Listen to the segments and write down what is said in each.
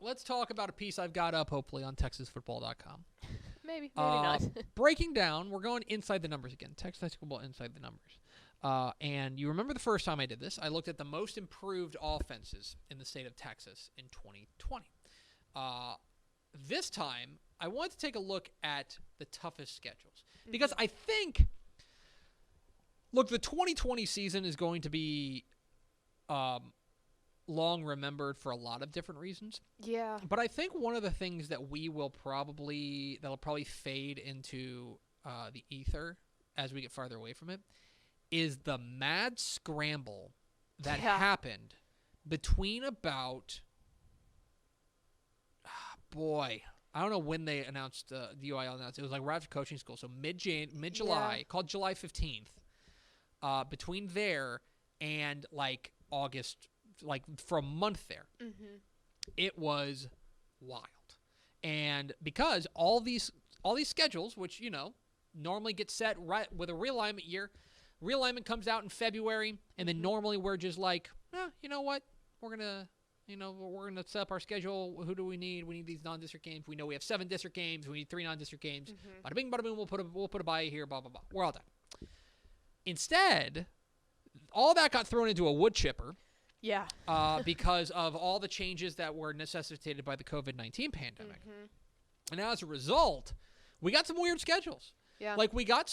let's talk about a piece I've got up, hopefully, on TexasFootball.com. Maybe not. Breaking down, we're going inside the numbers again. Texas High School Football inside the numbers. And you remember the first time I did this, I looked at the most improved offenses in the state of Texas in 2020. This time, I want to take a look at the toughest schedules. Because I think, look, the 2020 season is going to be long remembered for a lot of different reasons. Yeah. But I think one of the things that that'll probably fade into the ether as we get farther away from it is the mad scramble that happened between about, I don't know when they announced, the UIL announced. It was like right after coaching school, so mid-July, called July 15th. Between there and like August, like for a month there, it was wild. And because all these schedules, which normally get set right with a realignment year, realignment comes out in February, and then normally we're just like, you know what, we're gonna set up our schedule. Who do we need? We need these non-district games. We know we have 7 district games. We need 3 non-district games. Bada bing, bada boom. We'll put a bye here. Blah blah blah. We're all done. Instead, all that got thrown into a wood chipper. Yeah. Because of all the changes that were necessitated by the COVID-19 pandemic. And as a result, we got some weird schedules. Yeah. Like we got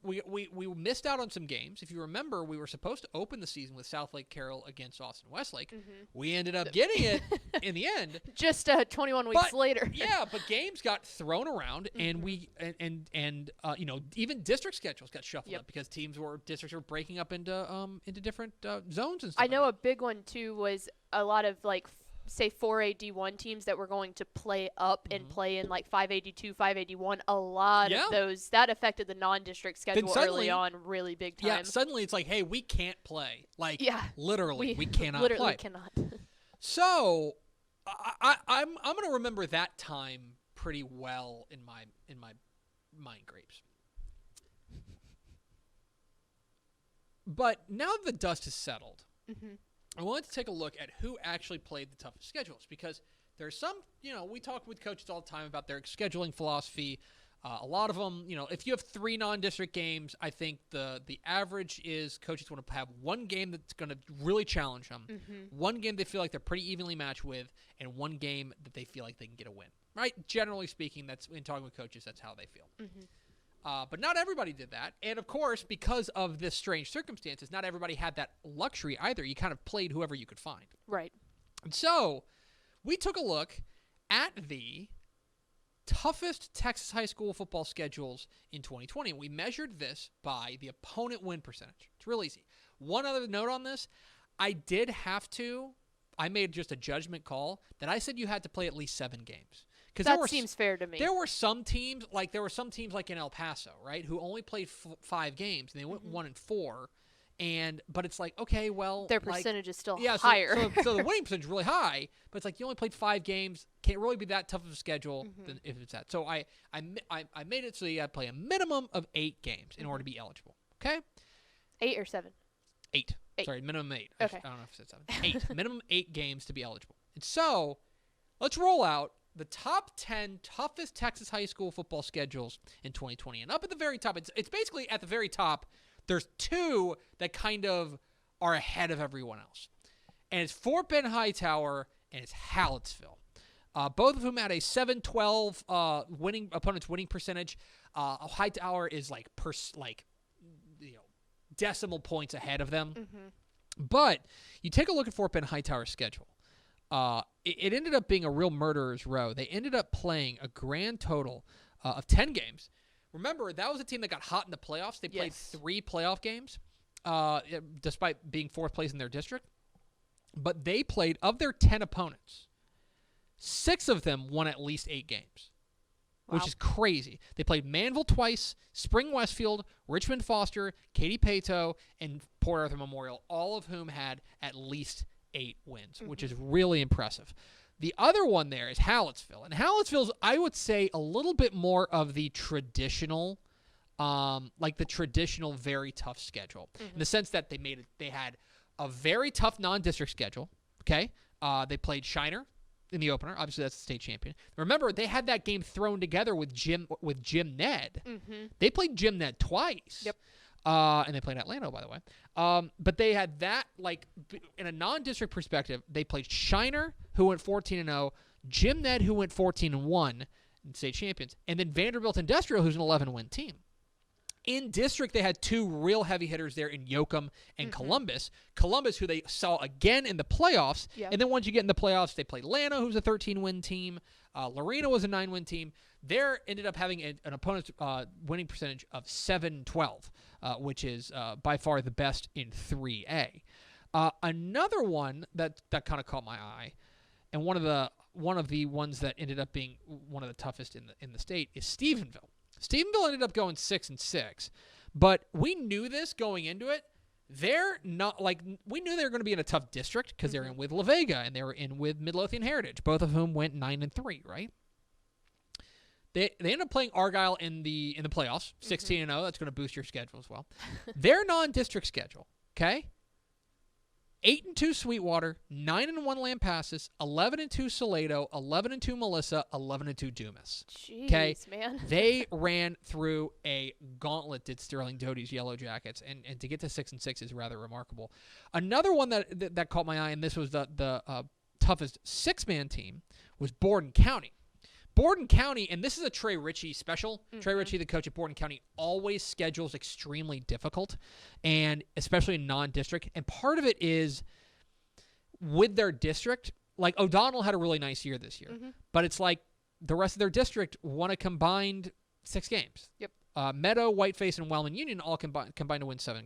we missed out on some games. If you remember, we were supposed to open the season with South Lake Carroll against Austin Westlake. We ended up getting it in the end. Just 21 weeks later. Yeah, but games got thrown around, and even district schedules got shuffled up because districts were breaking up into different zones and stuff. I know a big one too was a lot of say 4A D1 teams that were going to play up and play in like 582, 581. A lot of those that affected the non-district schedule early on, really big time. Yeah, suddenly it's like, hey, we can't play. Like, literally, we cannot literally play. Cannot. So, I'm gonna remember that time pretty well in my mind grapes. But now that the dust has settled. I wanted to take a look at who actually played the toughest schedules because there's some, we talk with coaches all the time about their scheduling philosophy. A lot of them, if you have 3 non-district games, I think the average is coaches want to have one game that's going to really challenge them, one game they feel like they're pretty evenly matched with, and one game that they feel like they can get a win. Right? Generally speaking, that's in talking with coaches, that's how they feel. But not everybody did that. And, of course, because of this strange circumstances, not everybody had that luxury either. You kind of played whoever you could find. Right. And so we took a look at the toughest Texas high school football schedules in 2020. And we measured this by the opponent win percentage. It's real easy. One other note on this, I made just a judgment call that I said you had to play at least 7 games. That seems fair to me. There were some teams like in El Paso, right, who only played 5 games and they went 1-4, but it's like, okay, well, their percentage is still higher. So the winning percentage is really high, but it's like you only played 5 games, can't really be that tough of a schedule than if it's that. So I made it so you had to play a minimum of 8 games in order to be eligible. Okay. 8 or 7. 8. Sorry, minimum 8. Okay. I don't know if I said 7. 8. Minimum 8 games to be eligible. And so let's roll out the top 10 toughest Texas high school football schedules in 2020. And up at the very top, it's basically at the very top, there's 2 that kind of are ahead of everyone else. And it's Fort Bend Hightower and it's Hallettsville. Both of whom had a 7-12 opponent's winning percentage. Hightower is decimal points ahead of them. But you take a look at Fort Bend Hightower's schedule. It ended up being a real murderer's row. They ended up playing a grand total of 10 games. Remember, that was a team that got hot in the playoffs. They played 3 playoff games, despite being 4th place in their district. But they played, of their 10 opponents, 6 of them won at least 8 games, which is crazy. They played Manville twice, Spring Westfield, Richmond Foster, Katy Pato, and Port Arthur Memorial, all of whom had at least 8 wins, which is really impressive. The other one there is Hallettsville. And Hallettsville's, I would say, a little bit more of the traditional, very tough schedule. In the sense that they had a very tough non-district schedule, okay? They played Shiner, in the opener. Obviously, that's the state champion. Remember, they had that game thrown together with Jim Ned. Mm-hmm. They played Jim Ned twice. Yep. And they played Atlanta, by the way. But they had that, like, in a non-district perspective, they played Shiner, who went 14-0, Jim Ned, who went 14-1, and state champions, and then Vanderbilt Industrial, who's an 11-win team. In district, they had two real heavy hitters there in Yoakum and Columbus. Columbus, who they saw again in the playoffs. Yep. And then once you get in the playoffs, they played Lano, who's a 13-win team. Lorena was a 9-win team. There ended up having an opponent's winning percentage of 7-12, which is by far the best in 3A. Another one that kind of caught my eye, and one of the ones that ended up being one of the toughest in the state is Stephenville. Stephenville ended up going 6-6, but we knew this going into it. They're not like we knew they were going to be in a tough district because they're in with La Vega and they were in with Midlothian Heritage, both of whom went 9-3, right? They ended up playing Argyle in the playoffs, 16-0. That's going to boost your schedule as well. Their non-district schedule, okay? 8-2 Sweetwater, 9-1 Lampasas, 11-2 Salado, 11-2 Melissa, 11-2 Dumas. Jeez, man. They ran through a gauntlet, did Sterling Doty's Yellow Jackets, and to get to 6-6 is rather remarkable. Another one that caught my eye, and this was the toughest six-man team, was Borden County. Borden County, and this is a Trey Ritchie special. Trey Ritchie, the coach at Borden County, always schedules extremely difficult, and especially in non-district. And part of it is with their district, like O'Donnell had a really nice year this year, but it's like the rest of their district won a combined 6 games. Yep. Meadow, Whiteface, and Wellman Union all combined to win 6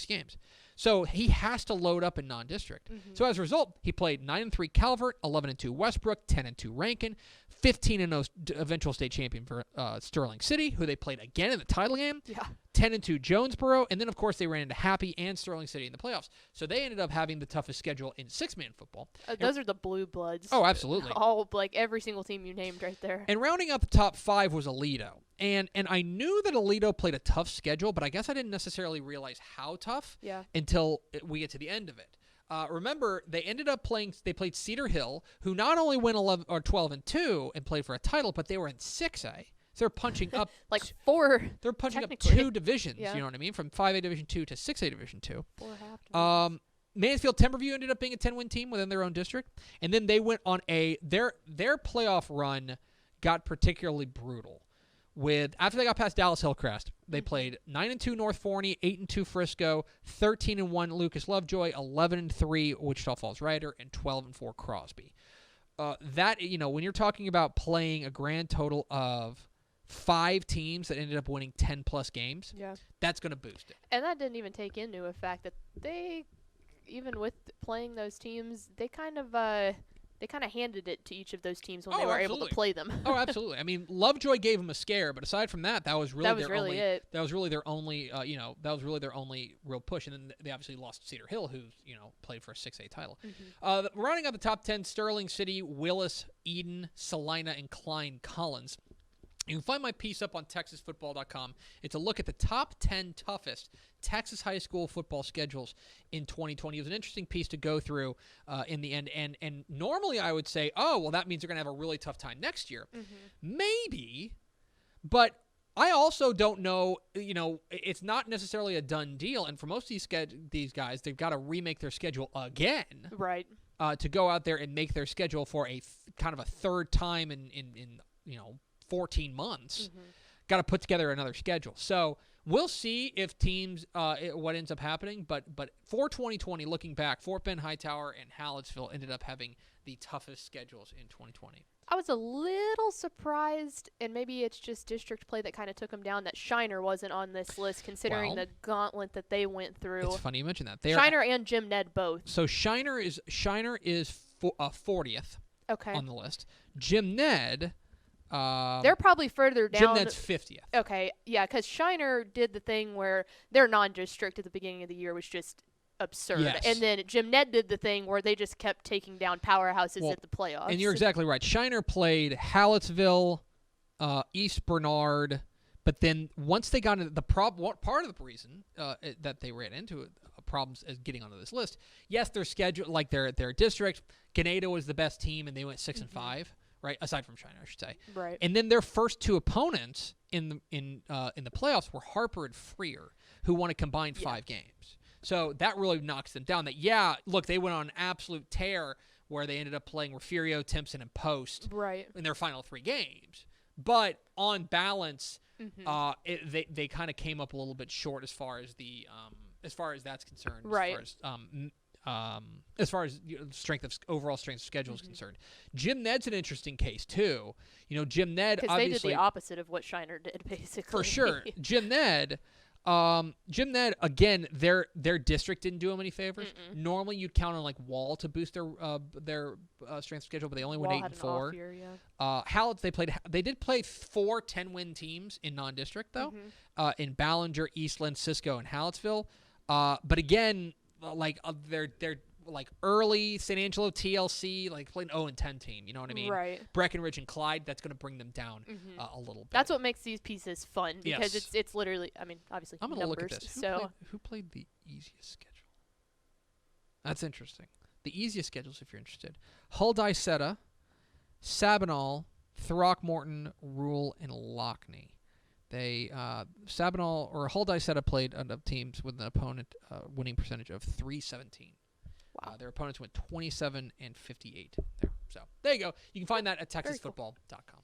games. So he has to load up in non-district. So as a result, he played 9-3 Calvert, 11-2 Westbrook, 10-2 Rankin, 15-0 eventual state champion for Sterling City, who they played again in the title game. Yeah. 10-2 Jonesboro, and then of course they ran into Happy and Sterling City in the playoffs. So they ended up having the toughest schedule in 6-man football. Those are the blue bloods. Oh, absolutely. All like every single team you named right there. And rounding out the top 5 was Aledo. And I knew that Aledo played a tough schedule, but I guess I didn't necessarily realize how tough until we get to the end of it. Remember, they played Cedar Hill, who not only went 12-2 and played for a title, but they were in 6A. So they're punching up like 4. They're punching up 2 divisions. You know what I mean, from 5A Division 2 to 6A Division 2. 4 half. Mansfield Timberview ended up being a 10-win team within their own district, and then they went on their playoff run got particularly brutal. After they got past Dallas Hillcrest, they played 9-2 North Forney, 8-2 Frisco, 13-1 Lucas Lovejoy, 11-3 Wichita Falls Rider, and 12-4 Crosby. When you're talking about playing a grand total of 5 teams that ended up winning 10+ games, that's going to boost it. And that didn't even take into the fact that they, even with playing those teams, they kind of handed it to each of those teams when they were able to play them. Oh, absolutely. I mean, Lovejoy gave them a scare, but aside from that, that was really their only real push. And then they obviously lost Cedar Hill, who played for a 6A title. Rounding out the top 10, Sterling City, Willis, Eden, Salina, and Klein Collins. You can find my piece up on TexasFootball.com. It's a look at the top 10 toughest Texas high school football schedules in 2020. It was an interesting piece to go through in the end. And normally I would say, that means they're going to have a really tough time next year. Maybe, but I also don't know, it's not necessarily a done deal. And for most of these guys, they've got to remake their schedule again. Right. To go out there and make their schedule for a kind of a third time in 14 months, got to put together another schedule. So we'll see if teams, what ends up happening. But for 2020, looking back, Fort Bend, Hightower, and Hallettsville ended up having the toughest schedules in 2020. I was a little surprised, and maybe it's just district play that kind of took them down, that Shiner wasn't on this list, considering the gauntlet that they went through. It's funny you mention that. Shiner and Jim Ned both. So Shiner is 40th on the list. Jim Ned... they're probably further down. Jim Ned's 50th. Okay, yeah, because Shiner did the thing where their non-district at the beginning of the year was just absurd. Yes. And then Jim Ned did the thing where they just kept taking down powerhouses at the playoffs. And you're exactly right. Shiner played Hallettsville, East Bernard, but then once they got into part of the reason that they ran into a problems as getting onto this list. Yes, their schedule, like their district, Ganado was the best team, and they went 6-5, right? Aside from China, I should say. Right. And then their first two opponents in the playoffs were Harper and Freer, who won a combined 5 games. So that really knocks them down. Look, they went on an absolute tear where they ended up playing Refugio, Timpson, and Post in their final 3 games. But on balance, they kind of came up a little bit short as far as that's concerned. Right. As far as overall strength of schedule is concerned. Jim Ned's an interesting case too. Jim Ned obviously they did the opposite of what Shiner did, basically. For sure. Jim Ned again, their district didn't do them any favors. Normally, you'd count on like Wall to boost their strength schedule, but they only went 8-4. Halletts, they did play 4 10-win teams in non-district though, in Ballinger, Eastland, Cisco, and Hallettsville. But again, they're like early San Angelo TLC, like playing 0-10 team. You know what I mean? Right. Breckenridge and Clyde, that's going to bring them down a little bit. That's what makes these pieces fun because it's literally, obviously I'm going to look at this. Who played the easiest schedule? That's interesting. The easiest schedules, if you're interested: Hull-Dicetta, Sabinal, Throckmorton, Rule, and Lockney. They Sabinal or Hull-Dicetta played teams with an opponent winning percentage of .317. Wow. Their opponents went 27-58 there. So there you go. You can find that at TexasFootball.com.